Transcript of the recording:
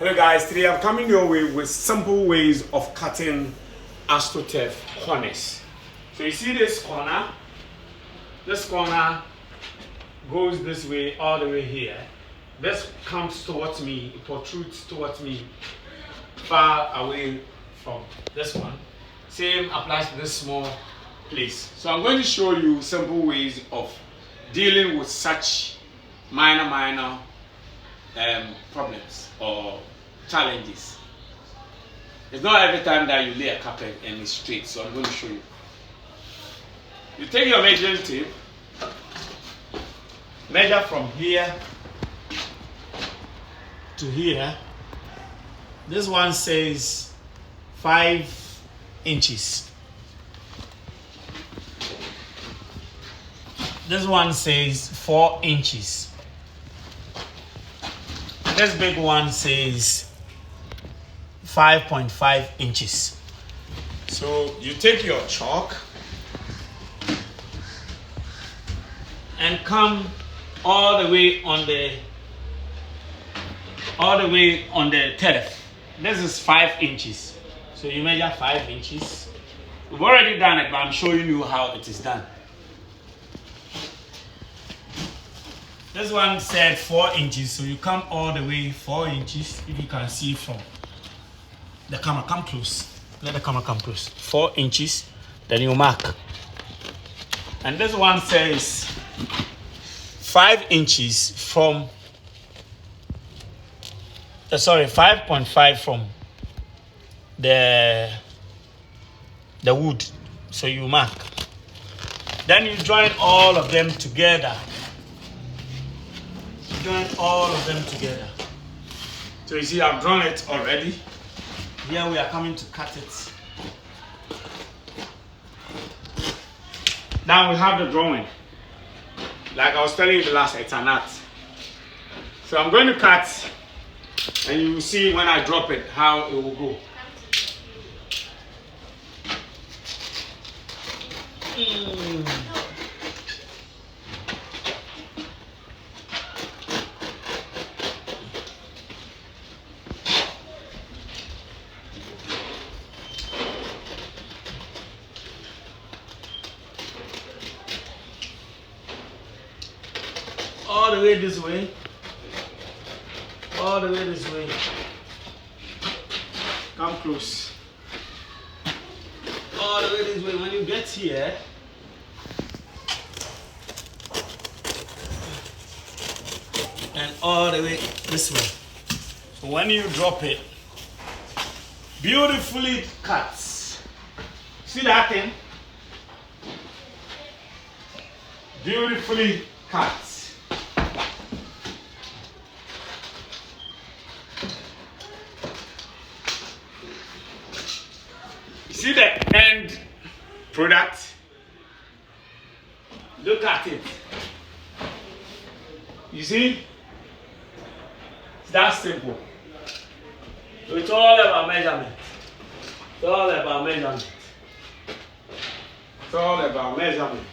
Hello guys, today I'm coming your way with simple ways of cutting Astro Turf corners. So you see this corner goes this way all the way here. This comes towards me, it protrudes towards me far away from this one. Same applies to this small place. So I'm going to show you simple ways of dealing with such minor problems or challenges. It's not every time that you lay a carpet and it's straight, so I'm going to show you. You take your measuring tape, measure from here to here. This one says 5 inches. This one says 4 inches. This big one says 5.5 inches. So you take your chalk and come all the way on the turf. This is 5 inches. So you measure 5 inches. We've already done it, but I'm showing you how it is done. This one said 4 inches, so you come all the way 4 inches. If you can see from the camera, come close. Let the camera come close. 4 inches, then you mark. And this one says 5 inches from, 5.5 from the wood. So you mark. Then you join all of them together. Join all of them together. So you see, I've drawn it already. Here we are coming to cut it. Now we have the drawing. Like I was telling you the last, it's an art. So I'm going to cut, and you will see when I drop it how it will go. All the way this way. All the way this way. Come close. All the way this way. When you get here, and all the way this way. So when you drop it, beautifully cuts. See that thing? Beautifully cuts. See the end product? Look at it. You see? It's that simple. So it's all about measurement. It's all about measurement. It's all about measurement.